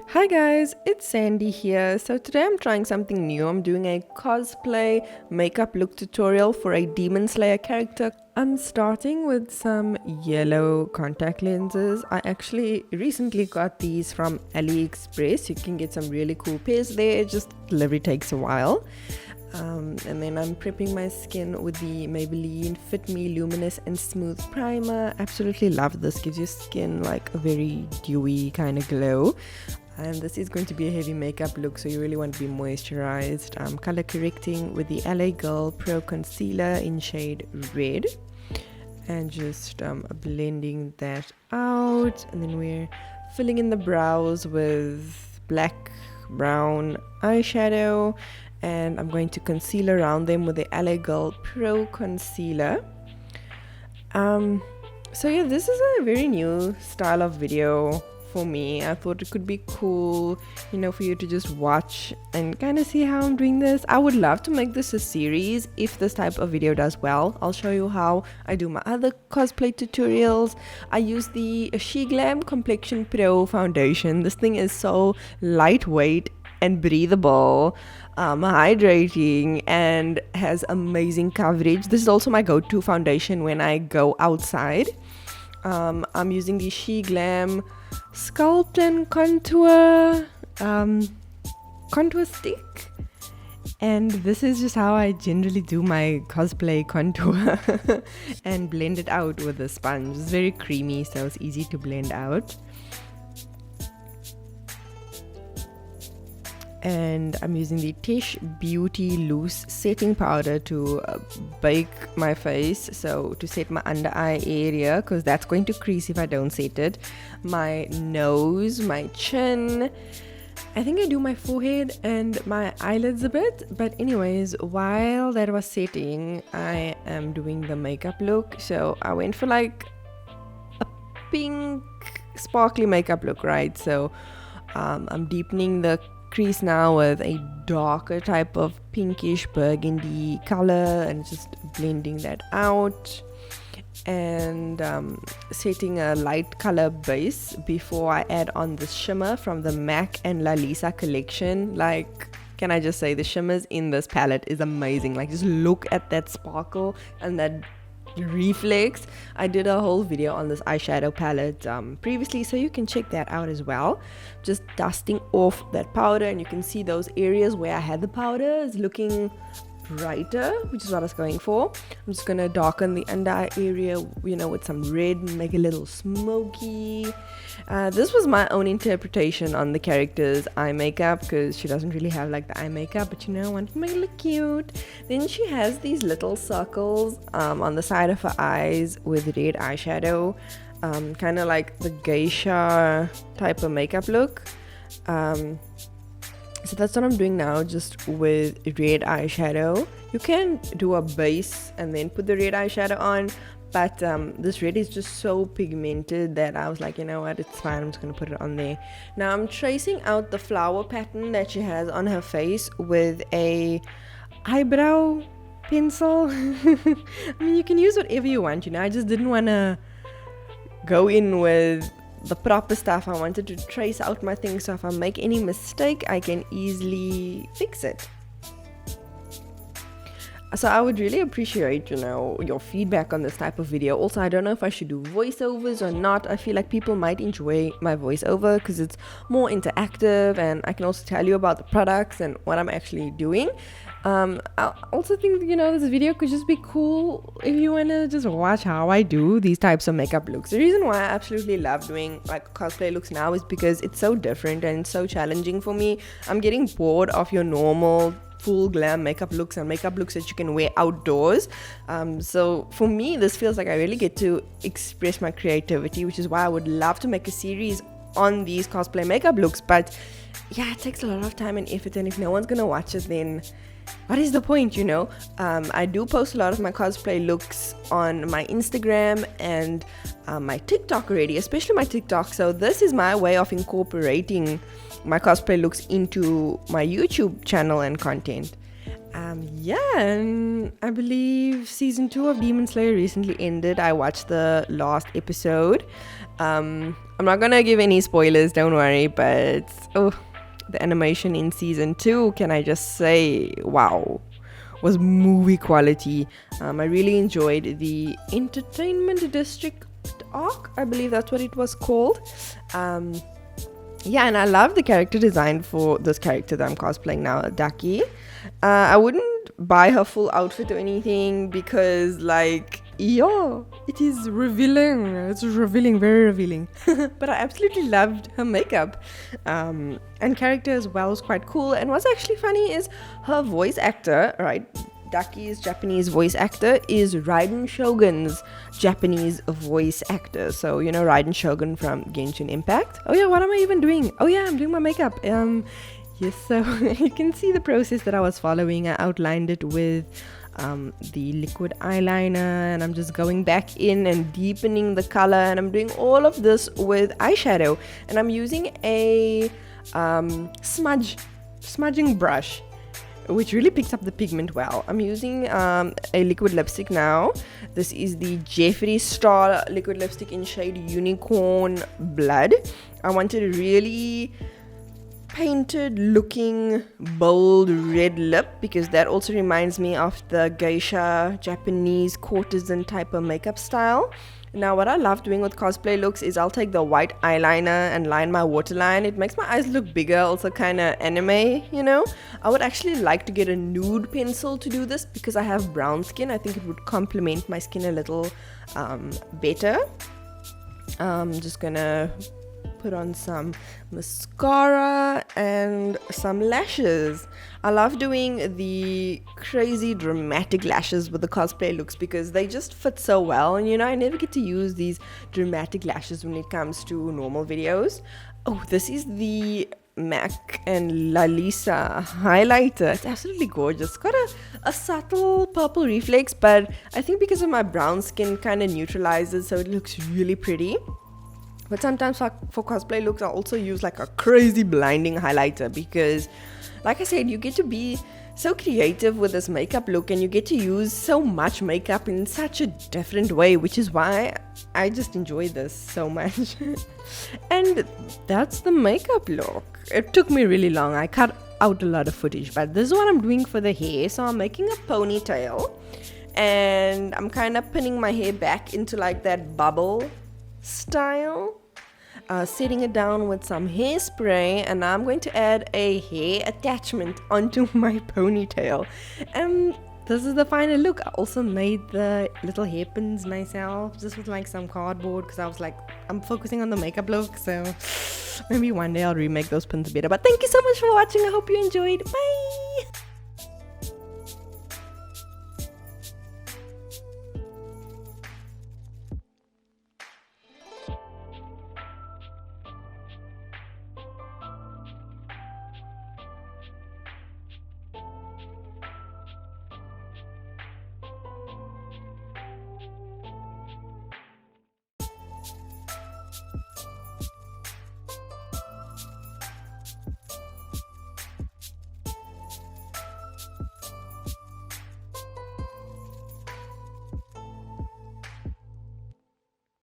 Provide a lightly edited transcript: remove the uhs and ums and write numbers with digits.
Hi guys, it's Sandy here. So today I'm trying something new. I'm doing a cosplay makeup look tutorial for a Demon Slayer character. I'm starting with some yellow contact lenses. I actually recently got these from AliExpress. You can get some really cool pairs there, just delivery takes a while. And then I'm prepping my skin with the Maybelline Fit Me Luminous and Smooth Primer. Absolutely love this. Gives your skin like a very dewy kind of glow. And this is going to be a heavy makeup look, so you really want to be moisturized. I'm color correcting with the LA Girl Pro Concealer in shade Red. And just blending that out. And then we're filling in the brows with black, brown eyeshadow. And I'm going to conceal around them with the LA Girl Pro Concealer. So yeah, this is a very new style of video for me. I thought it could be cool, for you to just watch and kind of see how I'm doing this. I would love to make this a series if this type of video does well. I'll show you how I do my other cosplay tutorials. I use the She Glam Complexion Pro foundation. This thing is so lightweight and breathable, hydrating, and has amazing coverage. This is also my go-to foundation when I go outside. I'm using the She Glam Sculpt and Contour contour stick, and this is just how I generally do my cosplay contour and blend it out with a sponge. It's very creamy, so it's easy to blend out. And I'm using the Tish Beauty Loose Setting Powder to bake my face, so to set my under eye area, because that's going to crease if I don't set it, my nose, my chin. I think I do my forehead and my eyelids a bit, but anyways, while that was setting, I am doing the makeup look. So I went for like a pink sparkly makeup look, right? So I'm deepening the crease now with a darker type of pinkish burgundy color and just blending that out, and setting a light color base before I add on the shimmer from the MAC and Lalisa collection. Like, can I just say, the shimmers in this palette is amazing. Like, just look at that sparkle and that reflex. I did a whole video on this eyeshadow palette previously, so you can check that out as well. Just dusting off that powder, and you can see those areas where I had the powder is looking brighter, which is what I was going for. I'm just gonna darken the under eye area, with some red and make it a little smoky. This was my own interpretation on the character's eye makeup, because she doesn't really have like the eye makeup, but I wanted to make it look cute. Then she has these little circles on the side of her eyes with red eyeshadow, kind of like the geisha type of makeup look. So that's what I'm doing now, just with red eyeshadow. You can do a base and then put the red eyeshadow on, but this red is just so pigmented that I was like, you know what, it's fine, I'm just going to put it on there. Now I'm tracing out the flower pattern that she has on her face with a eyebrow pencil. I mean, you can use whatever you want, I just didn't want to go in with the proper stuff. I wanted to trace out my things, so if I make any mistake, I can easily fix it. So I would really appreciate, your feedback on this type of video. Also, I don't know if I should do voiceovers or not. I feel like people might enjoy my voiceover because it's more interactive, and I can also tell you about the products and what I'm actually doing. I also think, this video could just be cool if you want to just watch how I do these types of makeup looks. The reason why I absolutely love doing like cosplay looks now is because it's so different and so challenging for me. I'm getting bored of your normal full glam makeup looks and makeup looks that you can wear outdoors. So for me, this feels like I really get to express my creativity, which is why I would love to make a series on these cosplay makeup looks. But yeah, it takes a lot of time and effort, and if no one's gonna watch it, then what is the point? I do post a lot of my cosplay looks on my Instagram and my TikTok already, especially my TikTok. So this is my way of incorporating my cosplay looks into my YouTube channel and content. Yeah, and I believe season 2 of Demon Slayer recently ended. I watched the last episode. I'm not gonna give any spoilers, don't worry, but the animation in season 2, can I just say, wow, was movie quality. I really enjoyed the Entertainment District arc, I believe that's what it was called. Yeah, and I love the character design for this character that I'm cosplaying now, Daki. I wouldn't buy her full outfit or anything because, like, yeah, it is revealing. It's revealing, very revealing. But I absolutely loved her makeup. And character as well was quite cool. And what's actually funny is her voice actor, right? Daki's Japanese voice actor is Raiden Shogun's Japanese voice actor. So, you know, Raiden Shogun from Genshin Impact. Oh yeah, what am I even doing? Oh yeah, I'm doing my makeup. Yes, so you can see the process that I was following. I outlined it with the liquid eyeliner, and I'm just going back in and deepening the color, and I'm doing all of this with eyeshadow, and I'm using a smudging brush, which really picks up the pigment well. I'm using a liquid lipstick now. This is the Jeffree Star liquid lipstick in shade Unicorn Blood. I wanted a really painted looking bold red lip because that also reminds me of the geisha Japanese courtesan type of makeup style. Now what I love doing with cosplay looks is I'll take the white eyeliner and line my waterline. It makes my eyes look bigger, also kind of anime, you know. I would actually like to get a nude pencil to do this because I have brown skin. I think it would complement my skin a little better. I'm just gonna put on some mascara and some lashes. I love doing the crazy dramatic lashes with the cosplay looks because they just fit so well, and you know, I never get to use these dramatic lashes when it comes to normal videos. Oh, this is the MAC and Lalisa highlighter. It's absolutely gorgeous. It's got a subtle purple reflex, but I think because of my brown skin kind of neutralizes, so it looks really pretty. But sometimes for cosplay looks, I also use like a crazy blinding highlighter because, like I said, you get to be so creative with this makeup look and you get to use so much makeup in such a different way, which is why I just enjoy this so much. And that's the makeup look. It took me really long. I cut out a lot of footage, but this is what I'm doing for the hair. So I'm making a ponytail and I'm kind of pinning my hair back into like that bubble style, setting it down with some hairspray, and I'm going to add a hair attachment onto my ponytail, and this is the final look. I also made the little hairpins myself just with like some cardboard because I was like, I'm focusing on the makeup look, so maybe one day I'll remake those pins better. But thank you so much for watching. I hope you enjoyed. Bye.